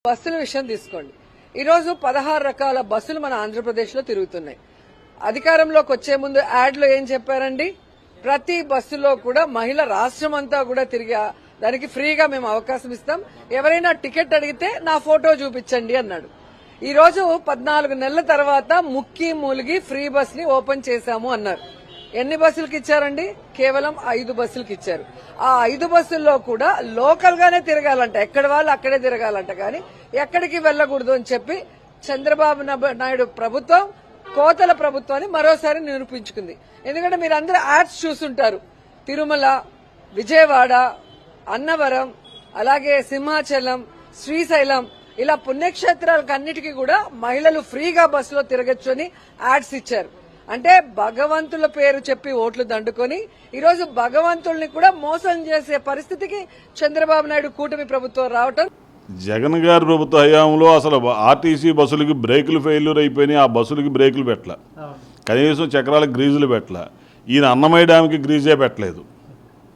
బస్సుల విషయం తీసుకోండి. ఈరోజు 16 రకాల బస్సులు మన ఆంధ్రప్రదేశ్లో తిరుగుతున్నాయి. అధికారంలోకి వచ్చే ముందు యాడ్లో ఏం చెప్పారండి? ప్రతి బస్సులో కూడా మహిళ రాష్ట్రం అంతా కూడా తిరిగి దానికి ఫ్రీగా మేము అవకాశం ఇస్తాం, ఎవరైనా టికెట్ అడిగితే నా ఫోటో చూపించండి అన్నాడు. ఈ రోజు 14 నెలల తర్వాత ముక్కి మూలిగి ఫ్రీ బస్ ని ఓపెన్ చేశాము అన్నారు. ఎన్ని బస్సులకి ఇచ్చారండి? కేవలం 5 బస్సులకి ఇచ్చారు. ఆ 5 బస్సుల్లో కూడా లోకల్ గానే తిరగాలంట, ఎక్కడ వాళ్ళు అక్కడే తిరగాలంట, కానీ ఎక్కడికి వెళ్లకూడదు అని చెప్పి చంద్రబాబు నాయుడు ప్రభుత్వం కోతల ప్రభుత్వాన్ని మరోసారి నిరూపించుకుంది. ఎందుకంటే మీరందరూ యాడ్స్ చూస్తుంటారు. తిరుమల, విజయవాడ, అన్నవరం, అలాగే సింహాచలం, శ్రీశైలం ఇలా పుణ్యక్షేత్రాలకు అన్నిటికీ కూడా మహిళలు ఫ్రీగా బస్సులో తిరగచ్చు అని యాడ్స్ ఇచ్చారు. అంటే భగవంతుల పేరు చెప్పి ఓట్లు దండుకొని ఈరోజు భగవంతుల్ని కూడా మోసం చేసే పరిస్థితికి చంద్రబాబు నాయుడు కూటమి ప్రభుత్వం రావటం. జగన్ గారి ప్రభుత్వ హయాంలో అసలు ఆర్టీసీ బస్సులకి బ్రేకులు ఫెయిల్యూర్ అయిపోయినాయి. ఆ బస్సులకి బ్రేకులు పెట్టలే, కనీసం చక్రాలకు గ్రీజులు పెట్టలే. ఈయన అన్నమయ్య డ్యామ్కి గ్రీజే పెట్టలేదు.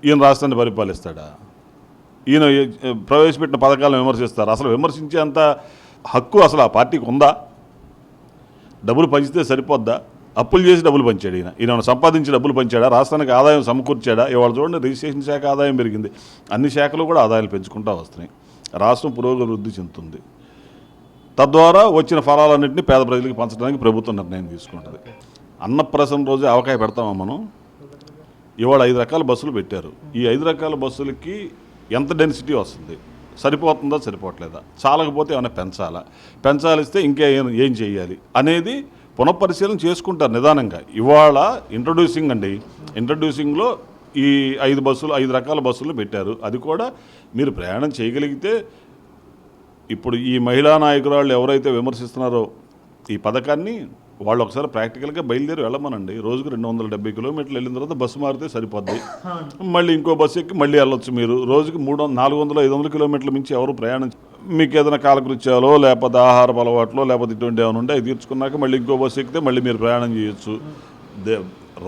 ఈయన రాష్ట్రాన్ని పరిపాలిస్తాడా? ఈయన ప్రవేశపెట్టిన పథకాలను విమర్శిస్తారు. అసలు విమర్శించే అంత హక్కు అసలు ఆ పార్టీకి ఉందా? డబ్బులు పంచితే సరిపోద్దా? అప్పులు చేసి డబ్బులు పంచాడు ఈయన సంపాదించి డబ్బులు పంచాడా? రాష్ట్రానికి ఆదాయం సమకూర్చాడా? ఇవాళ చూడండి, రిజిస్ట్రేషన్ శాఖ ఆదాయం పెరిగింది, అన్ని శాఖలు కూడా ఆదాయాలు పెంచుకుంటూ వస్తున్నాయి. రాష్ట్రం పురోగతి చెందుతుంది. తద్వారా వచ్చిన ఫలాలన్నింటినీ పేద ప్రజలకు పంచడానికి ప్రభుత్వం నిర్ణయం తీసుకుంటుంది. అన్నప్రసన్న రోజే అవకాయ పెడతామా మనం? ఇవాళ 5 రకాల బస్సులు పెట్టారు. ఈ 5 రకాల బస్సులకి ఎంత డెన్సిటీ వస్తుంది? సరిపోతుందా, సరిపోవట్లేదా? చాలకపోతే ఏమైనా పెంచాలిస్తే ఇంకా ఏం చేయాలి అనేది పునఃపరిశీలన చేసుకుంటారు నిదానంగా. ఇవాళ ఇంట్రడ్యూసింగ్లో ఈ 5 రకాల బస్సులు పెట్టారు. అది కూడా మీరు ప్రయాణం చేయగలిగితే, ఇప్పుడు ఈ మహిళా నాయకురాళ్ళు ఎవరైతే విమర్శిస్తున్నారో ఈ పథకాన్ని, వాళ్ళు ఒకసారి ప్రాక్టికల్గా బయలుదేరి వెళ్ళమనండి. రోజుకు 270 కిలోమీటర్లు వెళ్ళిన తర్వాత బస్సు మారితే సరిపోద్ది. మళ్ళీ ఇంకో బస్సు ఎక్కి మళ్ళీ వెళ్ళొచ్చు. మీరు రోజుకి 400-500 కిలోమీటర్ల మించి ఎవరు ప్రయాణం, మీకు ఏదైనా కాలకృత్యాలో లేకపోతే ఆహారపు అలవాట్లో లేకపోతే ఇటువంటి ఏమైనా ఉంటే అవి తీర్చుకున్నాక మళ్ళీ ఇంకో బస్సు ఎక్కితే మళ్ళీ మీరు ప్రయాణం చేయొచ్చు.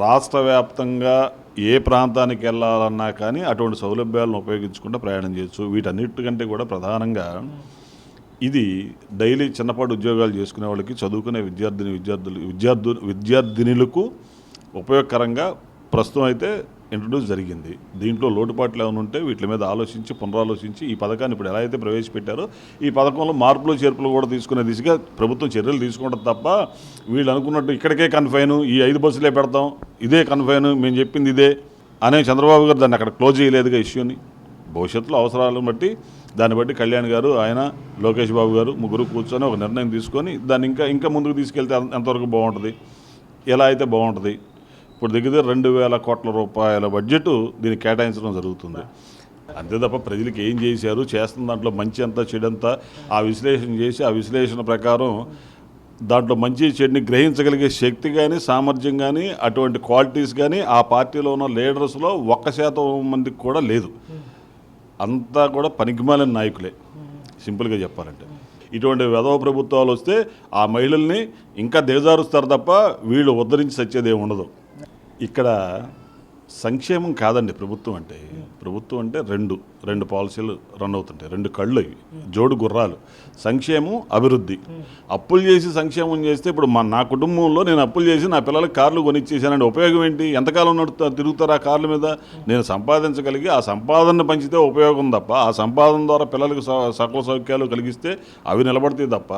రాష్ట్ర వ్యాప్తంగా ఏ ప్రాంతానికి వెళ్ళాలన్నా కానీ అటువంటి సౌలభ్యాలను ఉపయోగించుకుంటూ ప్రయాణం చేయొచ్చు. వీటన్నిటికంటే కూడా ప్రధానంగా ఇది డైలీ చిన్నపాటి ఉద్యోగాలు చేసుకునే వాళ్ళకి, చదువుకునే విద్యార్థినులకు ఉపయోగకరంగా ప్రస్తుతం అయితే ఇంట్రడ్యూస్ జరిగింది. దీంట్లో లోటుపాట్లు ఏమైనా ఉంటే వీటి మీద పునరాలోచించి ఈ పథకాన్ని ఇప్పుడు ఎలా అయితే ప్రవేశపెట్టారో ఈ పథకంలో మార్పులు చేర్పులు కూడా తీసుకునే దిశగా ప్రభుత్వం చర్యలు తీసుకుంటుంది తప్ప, వీళ్ళు అనుకున్నట్టు ఇక్కడికే కన్ఫైను, ఈ 5 బస్సులే పెడతాం, ఇదే కన్ఫైను, మేము చెప్పింది ఇదే అనే చంద్రబాబు గారు దాన్ని అక్కడ క్లోజ్ చేయలేదుగా ఇష్యూని. భవిష్యత్తులో అవసరాలను బట్టి దాన్ని బట్టి కళ్యాణ్ గారు, ఆయన, లోకేష్ బాబు గారు ముగ్గురు కూర్చొని ఒక నిర్ణయం తీసుకొని దాన్ని ఇంకా ముందుకు తీసుకెళ్తే ఎంతవరకు బాగుంటుంది, ఎలా అయితే బాగుంటుంది. ఇప్పుడు దగ్గర 2,000 కోట్ల రూపాయల బడ్జెట్ దీనికి కేటాయించడం జరుగుతుంది. అంతే తప్ప ప్రజలకు ఏం చేస్తున్న దాంట్లో మంచి అంతా చెడంతా ఆ విశ్లేషణ చేసి ఆ విశ్లేషణ ప్రకారం దాంట్లో మంచి చెడుని గ్రహించగలిగే శక్తి కానీ, సామర్థ్యం కానీ, అటువంటి క్వాలిటీస్ కానీ ఆ పార్టీలో ఉన్న లీడర్స్లో 1% మందికి కూడా లేదు. అంతా కూడా పనికిమాలిన నాయకులే, సింపుల్గా చెప్పాలంటే. ఇటువంటి వెధవ ప్రభుత్వాలు వస్తే ఆ మహిళల్ని ఇంకా దిగజారుస్తారు తప్ప వీళ్ళు ఉద్ధరించి సచ్చేది ఏమి ఉండదు. ఇక్కడ సంక్షేమం కాదండి ప్రభుత్వం అంటే రెండు పాలసీలు రన్ అవుతుంటాయి, 2 కళ్ళు ఇవి, జోడు గుర్రాలు. సంక్షేమం, అభివృద్ధి. అప్పులు చేసి సంక్షేమం చేస్తే, ఇప్పుడు నా కుటుంబంలో నేను అప్పులు చేసి నా పిల్లలకి కార్లు కొనిచ్చేసానండి, ఉపయోగం ఏంటి? ఎంతకాలం తిరుగుతారు ఆ కార్ల మీద? నేను సంపాదించగలిగి ఆ సంపాదనను పంచితే ఉపయోగం తప్ప, ఆ సంపాదన ద్వారా పిల్లలకు సకల సౌఖ్యాలు కలిగిస్తే అవి నిలబడతాయి తప్ప,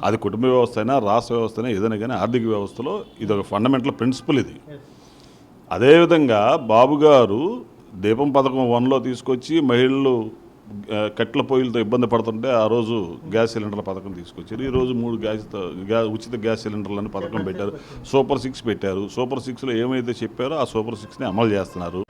అది కుటుంబ వ్యవస్థ అయినా రాష్ట్ర వ్యవస్థ అయినా ఏదైనా కానీ ఆర్థిక వ్యవస్థలో ఇది ఒక ఫండమెంటల్ ప్రిన్సిపల్ ఇది. అదేవిధంగా బాబు గారు దీపం పథకం 1లో తీసుకొచ్చి మహిళలు కట్టెల పొయ్యిలతో ఇబ్బంది పడుతుంటే ఆ రోజు గ్యాస్ సిలిండర్ల పథకం తీసుకొచ్చారు. ఈరోజు 3 ఉచిత గ్యాస్ సిలిండర్లని పథకం పెట్టారు. సూపర్ 6 పెట్టారు. సూపర్ 6లో ఏమైతే చెప్పారో ఆ సూపర్ 6ని అమలు చేస్తున్నారు.